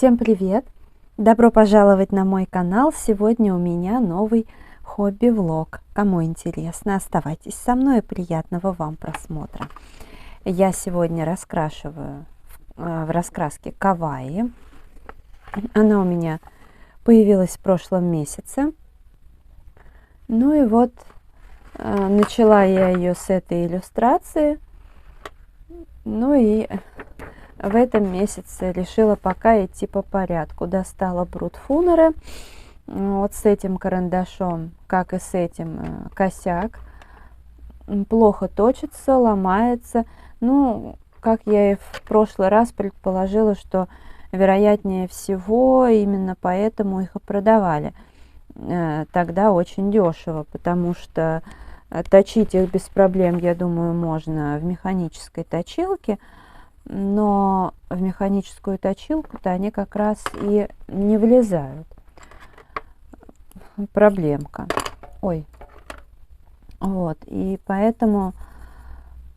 Всем привет! Добро пожаловать на мой канал. Сегодня у меня новый хобби-влог. Кому интересно, оставайтесь со мной и приятного вам просмотра. Я сегодня раскрашиваю в раскраске Каваи. Она у меня появилась в прошлом месяце. Ну и вот начала я ее с этой иллюстрации. Ну и в этом месяце решила пока идти по порядку. Достала брутфунеры. Вот с этим карандашом, как и с этим, косяк. Плохо точится, ломается. Ну, как я и в прошлый раз предположила, что вероятнее всего именно поэтому их и продавали. Тогда очень дешево, потому что точить их без проблем, я думаю, можно в механической точилке. Но в механическую точилку-то они как раз и не влезают. Проблемка. Ой. Вот. И поэтому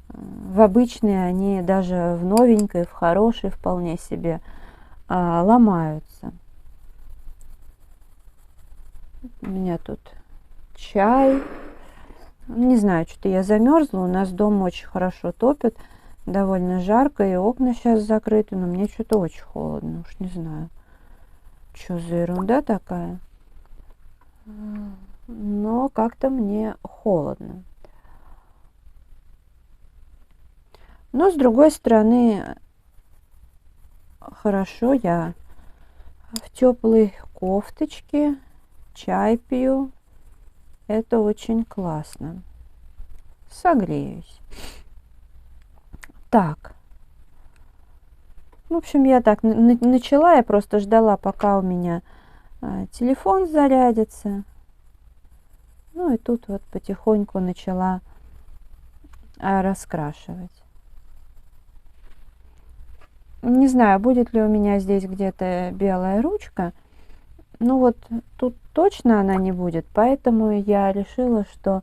в обычные они даже в новенькой, в хорошей вполне себе ломаются. У меня тут чай. Не знаю, что-то я замерзла. У нас дома очень хорошо топит. Довольно жарко, и окна сейчас закрыты, но мне что-то очень холодно, уж не знаю, что за ерунда такая. Но как-то мне холодно. Но с другой стороны, хорошо, я в теплой кофточке, чай пью. Это очень классно. Согреюсь. Так, в общем, я так начала, я просто ждала, пока у меня телефон зарядится. Ну и тут вот потихоньку начала раскрашивать. Не знаю, будет ли у меня здесь где-то белая ручка. Ну вот тут точно она не будет, поэтому я решила, что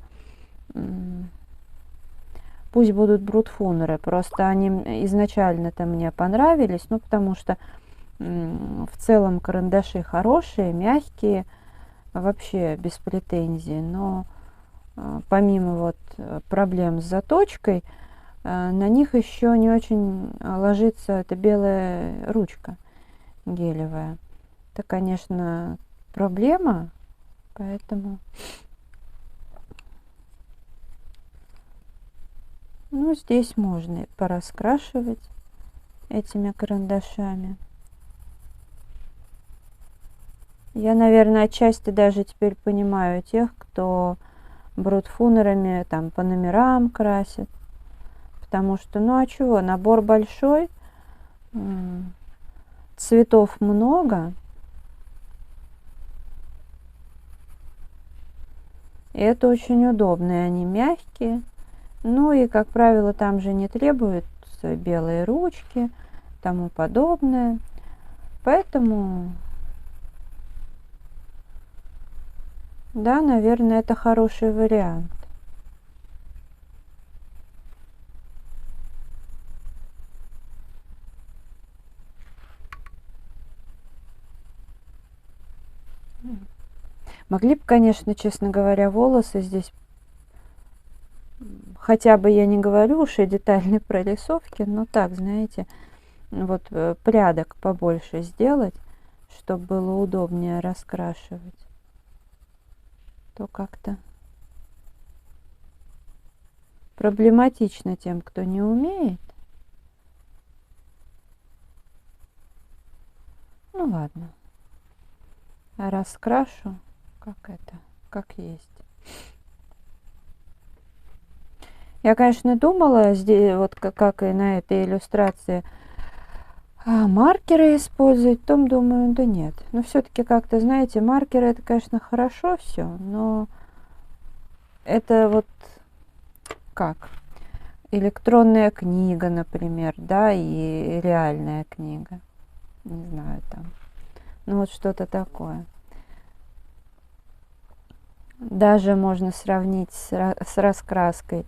пусть будут брутфунеры, просто они изначально-то мне понравились, ну потому что в целом карандаши хорошие, мягкие, вообще без претензий, но помимо вот проблем с заточкой, на них еще не очень ложится эта белая ручка гелевая. Это, конечно, проблема, поэтому... Ну, здесь можно пораскрашивать этими карандашами. Я, наверное, отчасти даже теперь понимаю тех, кто брутфунерами там по номерам красит. Потому что, ну а чего, набор большой, цветов много. И это очень удобно, и они мягкие. Ну и, как правило, там же не требуются белые ручки, тому подобное. Поэтому, да, наверное, это хороший вариант. Могли бы, конечно, честно говоря, волосы здесь... Хотя бы я не говорю уж о детальной прорисовке, но так, знаете, вот прядок побольше сделать, чтобы было удобнее раскрашивать. То как-то проблематично тем, кто не умеет. Ну ладно. Раскрашу, как есть. Я, конечно, думала, здесь, вот как и на этой иллюстрации, маркеры использовать, потом думаю, да нет. Но все-таки как-то, знаете, маркеры это, конечно, хорошо все, но это вот как? Электронная книга, например, да, и реальная книга. Не знаю, там. Ну вот что-то такое. Даже можно сравнить с раскраской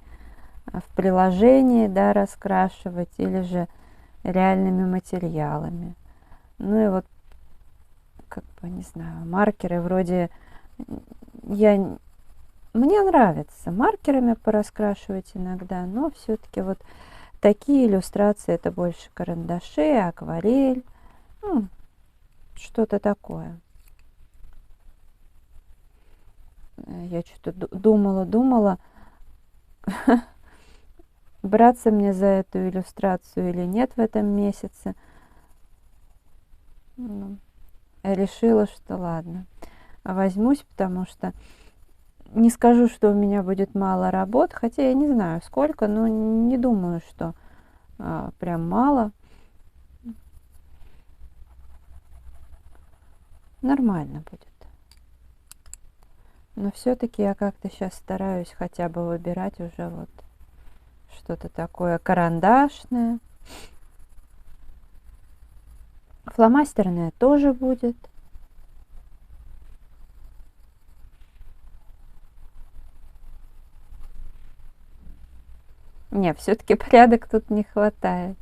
в приложении, да, раскрашивать, или же реальными материалами. Ну и вот как бы, не знаю, маркеры вроде... Мне нравится маркерами пораскрашивать иногда, но все-таки вот такие иллюстрации это больше карандаши, акварель, ну, что-то такое. Я что-то думала, браться мне за эту иллюстрацию или нет в этом месяце. Ну, решила, что ладно, возьмусь, потому что не скажу, что у меня будет мало работ, хотя я не знаю сколько, но не думаю, что прям мало. Нормально будет. Но все-таки я как-то сейчас стараюсь хотя бы выбирать уже вот что-то такое карандашное. Фломастерное тоже будет. Не, все-таки порядок тут не хватает.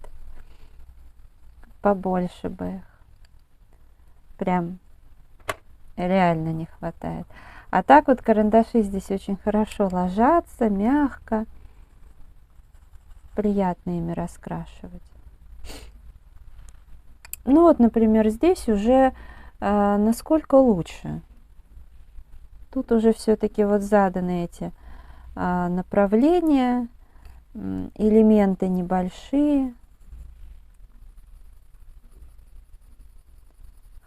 Побольше бы их. Прям реально не хватает. А так вот карандаши здесь очень хорошо ложатся, мягко. Приятно ими раскрашивать. Ну вот, например, здесь уже насколько лучше. Тут уже все-таки вот заданы эти направления, элементы небольшие.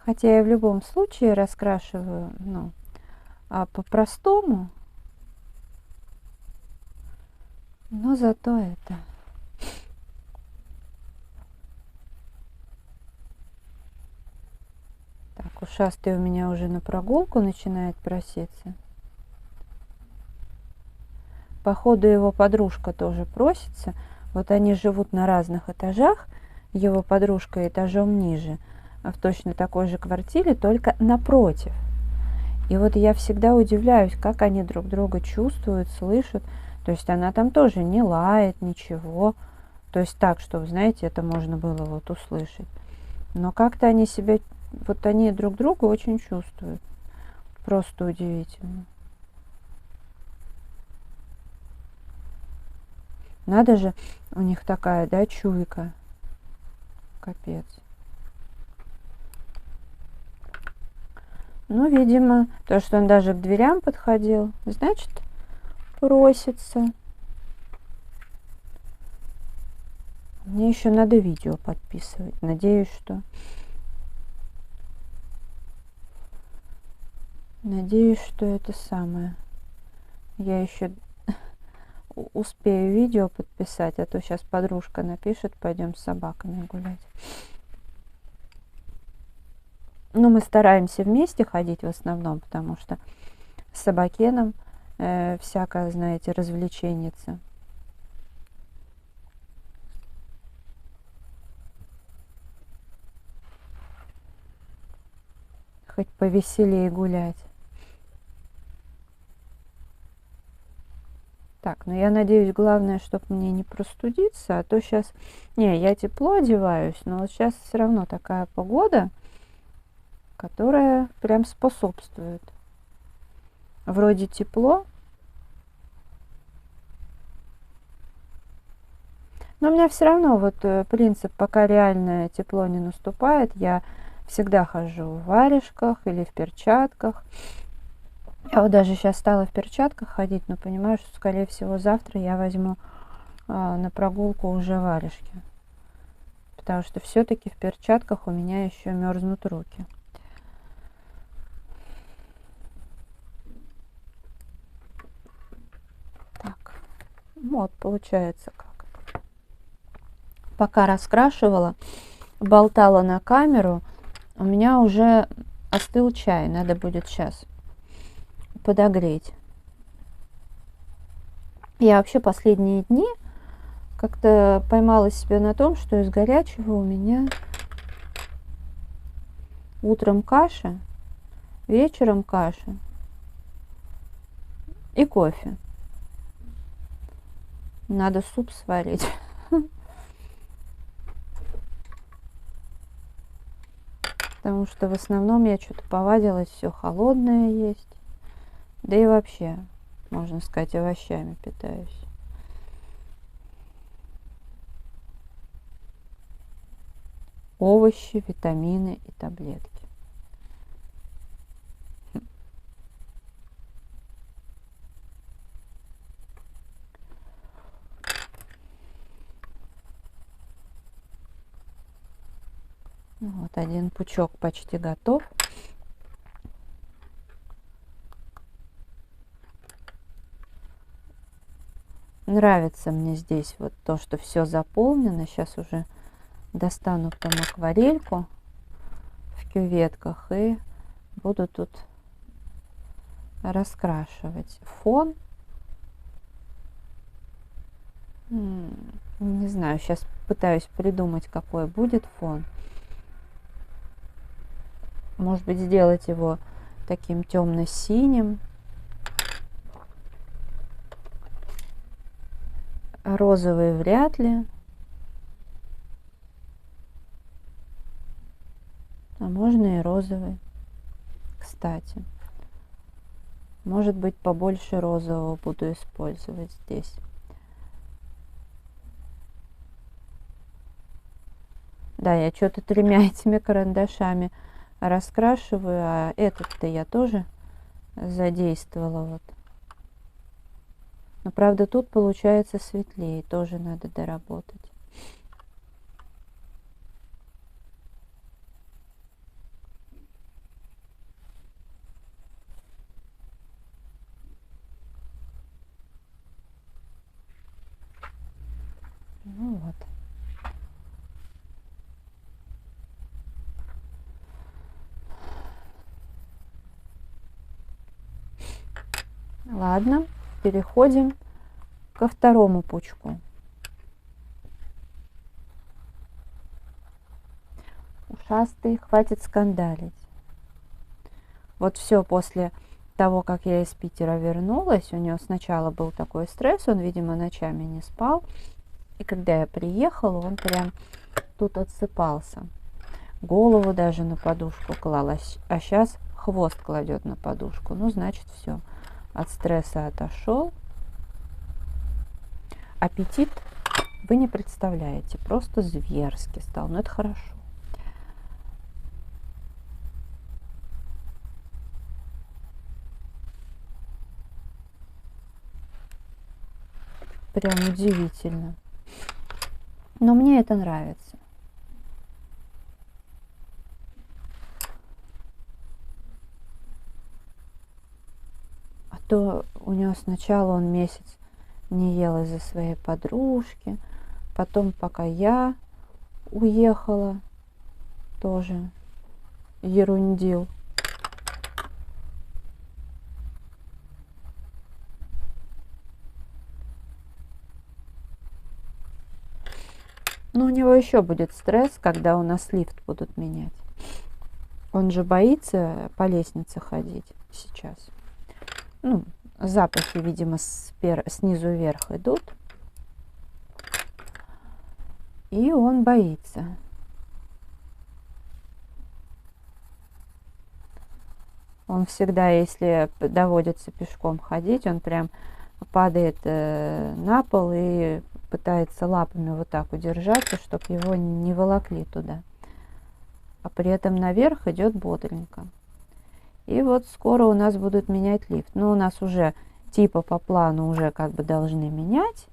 Хотя я в любом случае раскрашиваю, ну, по-простому. Но зато это... Так, ушастый у меня уже на прогулку начинает проситься. Походу его подружка тоже просится. Вот они живут на разных этажах. Его подружка этажом ниже, в точно такой же квартире, только напротив. И вот я всегда удивляюсь, как они друг друга чувствуют, слышат. То есть она там тоже не лает, ничего. То есть так, чтобы, знаете, это можно было вот услышать. Но как-то они себя, вот они друг друга очень чувствуют. Просто удивительно. Надо же, у них такая, да, чуйка. Капец. Ну, видимо, то, что он даже к дверям подходил, значит, просится. Мне еще надо видео подписывать. Надеюсь, что это самое. Я еще успею видео подписать, а то сейчас подружка напишет, пойдем с собаками гулять. Ну, мы стараемся вместе ходить в основном, потому что с собакеном всякое, знаете, развлеченница. Хоть повеселее гулять. Так, ну я надеюсь, главное, чтобы мне не простудиться, а то сейчас... Не, я тепло одеваюсь, но вот сейчас все равно такая погода, которая прям способствует. Вроде тепло, но у меня все равно вот принцип, пока реальное тепло не наступает, я всегда хожу в варежках или в перчатках. Я вот даже сейчас стала в перчатках ходить, но понимаю, что, скорее всего, завтра я возьму на прогулку уже варежки. Потому что все-таки в перчатках у меня еще мерзнут руки. Так, вот получается как. Пока раскрашивала, болтала на камеру, у меня уже остыл чай. Надо будет сейчас подогреть. Я вообще последние дни как-то поймала себя на том, что из горячего у меня утром каша, вечером каша и кофе. Надо суп сварить. Потому что в основном я что-то повадилась все холодное есть. Да и вообще, можно сказать, овощами питаюсь. Овощи, витамины и таблетки. Вот один пучок почти готов. Нравится мне здесь вот то, что все заполнено. Сейчас уже достану там акварельку в кюветках и буду тут раскрашивать фон. Не знаю, сейчас пытаюсь придумать, какой будет фон. Может быть, сделать его таким темно-синим. Розовый вряд ли. А можно и розовый. Кстати. Может быть, побольше розового буду использовать здесь. Да, я что-то тремя этими карандашами раскрашиваю, а этот-то я тоже задействовала. Вот. Но правда тут получается светлее, тоже надо доработать. Ну вот. Ладно, переходим ко второму пучку. Ушастый, хватит скандалить. Вот все после того, как я из Питера вернулась, у него сначала был такой стресс, он, видимо, ночами не спал. И когда я приехала, он прям тут отсыпался. Голову даже на подушку клал, а сейчас хвост кладет на подушку. Ну, значит, все. От стресса отошел. Аппетит вы не представляете, просто зверски стал. Но это хорошо. Прям удивительно. Но мне это нравится. А то у него сначала он месяц не ел из-за своей подружки, потом, пока я уехала, тоже ерундил. Но у него еще будет стресс, когда у нас лифт будут менять. Он же боится по лестнице ходить сейчас. Ну, запахи, видимо, снизу вверх идут. И он боится. Он всегда, если доводится пешком ходить, он прям падает на пол и пытается лапами вот так удержаться, чтобы его не волокли туда. А при этом наверх идет бодренько. И вот скоро у нас будут менять лифт. Ну, у нас уже типа по плану уже как бы должны менять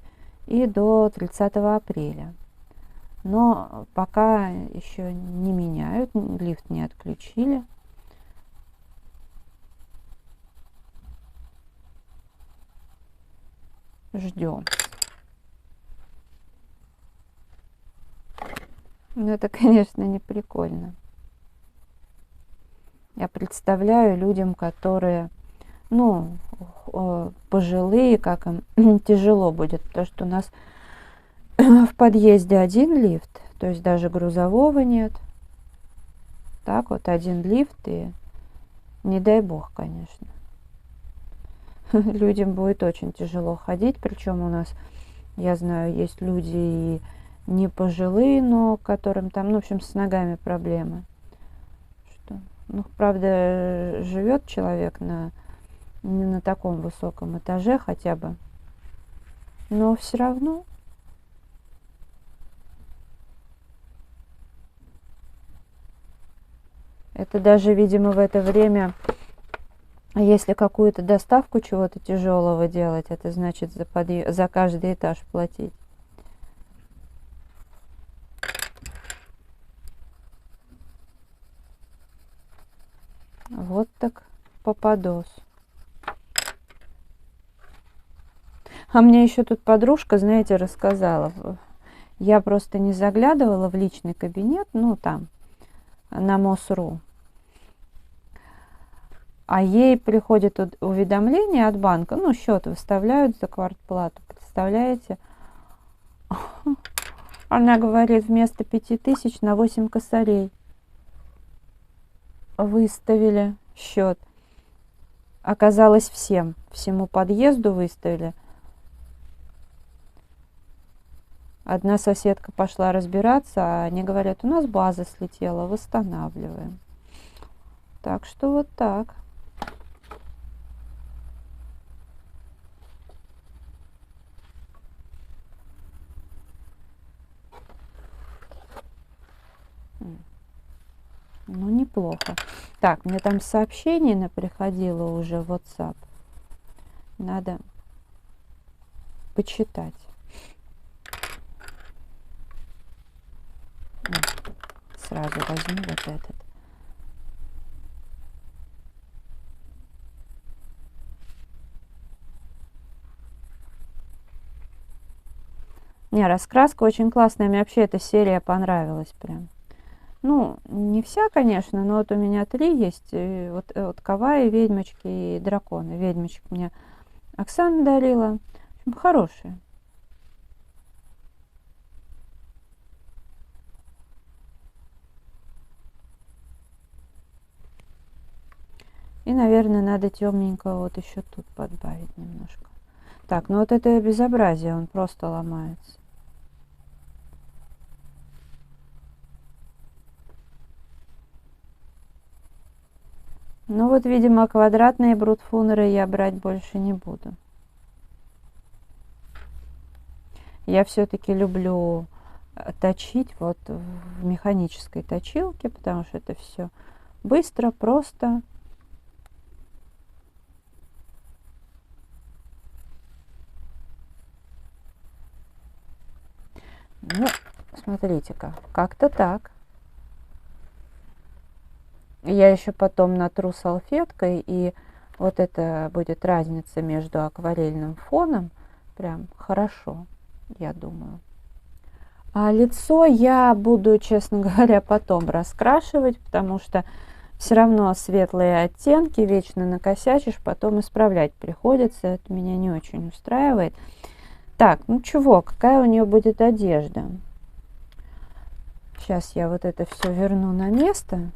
и до 30 апреля. Но пока еще не меняют, лифт не отключили. Ждем. Ну, это, конечно, не прикольно. Я представляю людям, которые, ну, пожилые, как им тяжело будет, потому что у нас в подъезде один лифт, то есть даже грузового нет. Так вот, один лифт, и не дай бог, конечно. Людям будет очень тяжело ходить, причем у нас, я знаю, есть люди и не пожилые, но которым там, ну, в общем, с ногами проблемы. Ну, правда, живет человек не на таком высоком этаже хотя бы. Но все равно. Это даже, видимо, в это время, если какую-то доставку чего-то тяжелого делать, это значит за каждый этаж платить. Вот так попадос. А мне еще тут подружка, знаете, рассказала. Я просто не заглядывала в личный кабинет, ну там, на МОСРУ. А ей приходит уведомление от банка, ну, счет выставляют за квартплату, представляете? Она говорит, вместо 5000 на 8 косарей выставили счет. Оказалось, всему подъезду выставили. Одна соседка пошла разбираться, а они говорят, у нас база слетела, восстанавливаем. Так что вот так. Ну, неплохо. Так, мне там сообщение приходило уже в WhatsApp. Надо почитать. Сразу возьму вот этот. Не, раскраска очень классная. Мне вообще эта серия понравилась прям. Ну, не вся, конечно, но вот у меня 3 есть. И вот Кавай, ведьмочки и драконы. Ведьмочек мне Оксана дарила. В общем, хорошие. И, наверное, надо темненького вот еще тут подбавить немножко. Так, ну вот это безобразие, он просто ломается. Ну вот, видимо, квадратные брутфунеры я брать больше не буду. Я все-таки люблю точить вот в механической точилке, потому что это все быстро, просто. Ну, смотрите-ка, как-то так. Я еще потом натру салфеткой, и вот это будет разница между акварельным фоном. Прям хорошо, я думаю. А лицо я буду, честно говоря, потом раскрашивать, потому что все равно светлые оттенки, вечно накосячишь, потом исправлять приходится. Это меня не очень устраивает. Так, ну чего, какая у нее будет одежда? Сейчас я вот это все верну на место,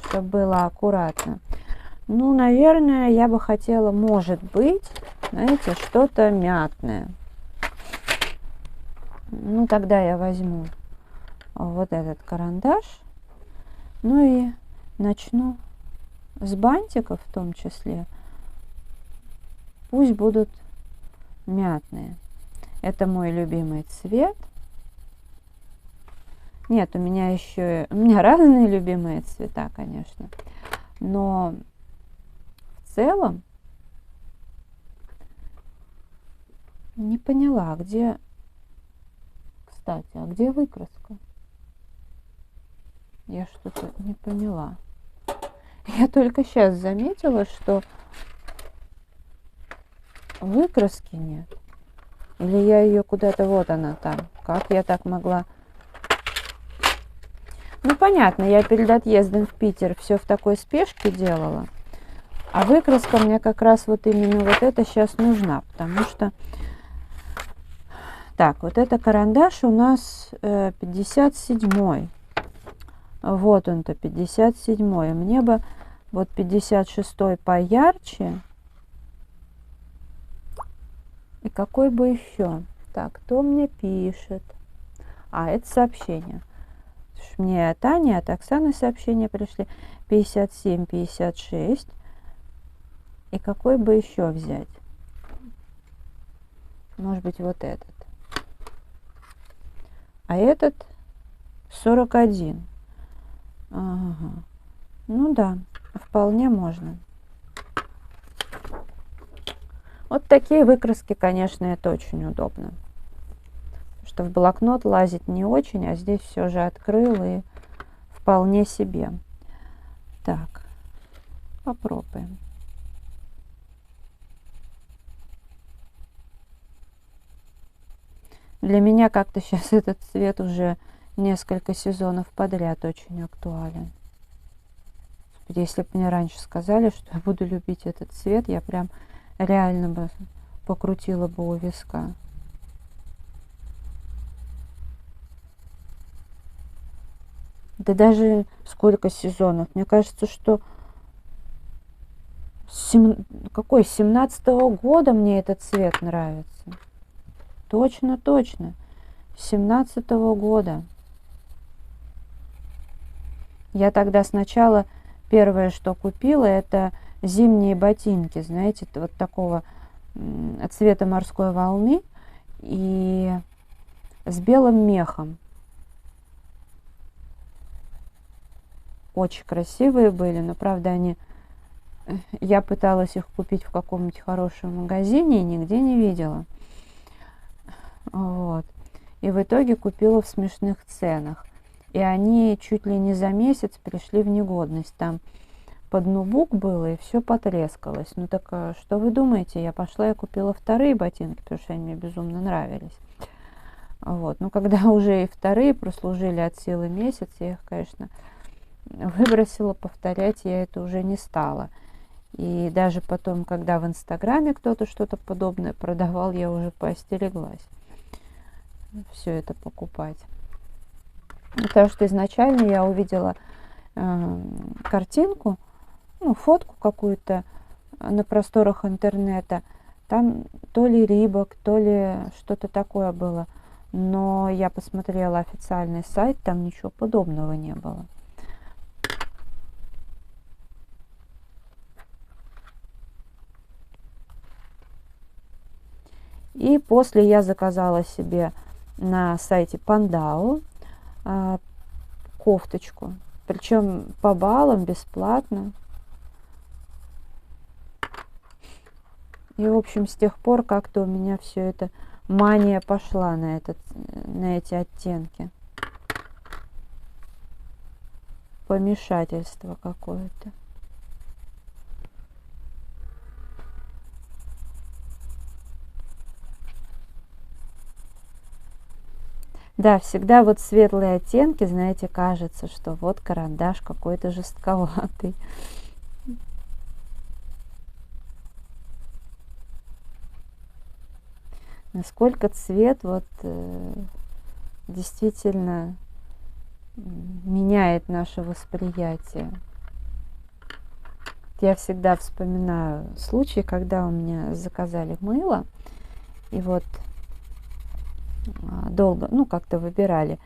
чтобы было аккуратно. Ну, наверное, я бы хотела, может быть, знаете, что-то мятное. Ну, тогда я возьму вот этот карандаш. Ну и начну с бантиков в том числе. Пусть будут мятные. Это мой любимый цвет. Нет, у меня разные любимые цвета, конечно. Но в целом не поняла, где... Кстати, а где выкраска? Я что-то не поняла. Я только сейчас заметила, что выкраски нет. Или я ее куда-то... Вот она там. Как я так могла... Ну, понятно, я перед отъездом в Питер все в такой спешке делала. А выкраска мне как раз вот именно вот это сейчас нужна. Потому что... Так, вот это карандаш у нас 57-й. Вот он-то, 57-й. Мне бы вот 56-й поярче. И какой бы еще? Так, кто мне пишет? А, это сообщение. мне от Ани, от Оксаны сообщения пришли. 57, 56. И какой бы еще взять? Может быть, вот этот. А этот 41. Ага. Ну да, вполне можно. Вот такие выкраски, конечно, это очень удобно. Потому что в блокнот лазить не очень, а здесь все же открыл и вполне себе. Так, попробуем. Для меня как-то сейчас этот цвет уже несколько сезонов подряд очень актуален. Если бы мне раньше сказали, что я буду любить этот цвет, я прям реально бы покрутила бы у виска. Да даже сколько сезонов. Мне кажется, что с 17-го года мне этот цвет нравится. Точно, точно. С 17-го года. Я тогда сначала первое, что купила, это зимние ботинки, знаете, вот такого цвета морской волны и с белым мехом. Очень красивые были, но, правда, я пыталась их купить в каком-нибудь хорошем магазине и нигде не видела. Вот. И в итоге купила в смешных ценах. И они чуть ли не за месяц пришли в негодность. Там под нубук было, и все потрескалось. Ну так что вы думаете? Я пошла и купила вторые ботинки, потому что они мне безумно нравились. Вот. Ну, когда уже и вторые прослужили от силы месяц, я их, конечно, выбросила, повторять я это уже не стала. И даже потом, когда в Инстаграме кто-то что-то подобное продавал, я уже поостереглась все это покупать. Потому что изначально я увидела картинку, ну, фотку какую-то на просторах интернета. Там то ли Рибок, то ли что-то такое было. Но я посмотрела официальный сайт, там ничего подобного не было. И после я заказала себе на сайте Пандау кофточку. Причем по баллам, бесплатно. И, в общем, с тех пор как-то у меня все это мания пошла на эти оттенки. Помешательство какое-то. Да, всегда вот светлые оттенки, знаете, кажется, что вот карандаш какой-то жестковатый. Насколько цвет вот действительно меняет наше восприятие. Я всегда вспоминаю случай, когда у меня заказали мыло, и вот долго, ну, как-то выбирали,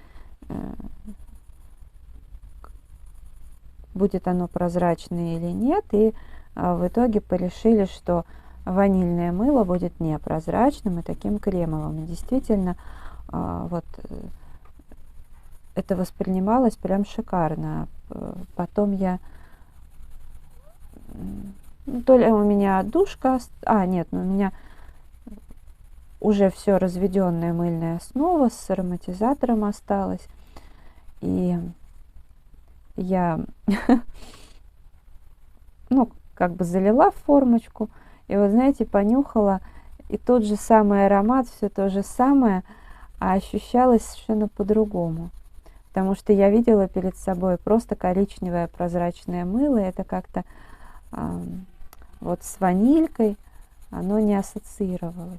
будет оно прозрачное или нет, и в итоге порешили, что ванильное мыло будет не прозрачным и таким кремовым. И действительно, вот это воспринималось прям шикарно. Потом я, то ли у меня отдушка, нет, у меня уже все разведенная мыльная основа с ароматизатором осталась. И я, ну, как бы залила в формочку, и вот, знаете, понюхала, и тот же самый аромат, все то же самое, а ощущалось совершенно по-другому. Потому что я видела перед собой просто коричневое прозрачное мыло, и это как-то вот с ванилькой оно не ассоциировалось.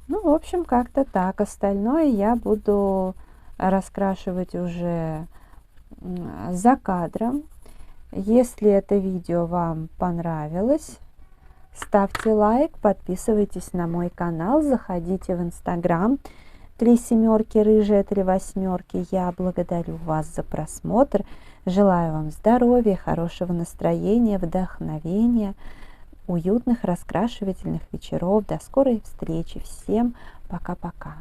Ну, в общем, как-то так. Остальное я буду раскрашивать уже за кадром. Если это видео вам понравилось, Ставьте лайк, подписывайтесь на мой канал, заходите в Инстаграм 3 семерки, рыжая 3 восьмерки. Я благодарю вас за просмотр. Желаю вам здоровья, хорошего настроения, вдохновения, уютных раскрашивательных вечеров. До скорой встречи. Всем пока-пока.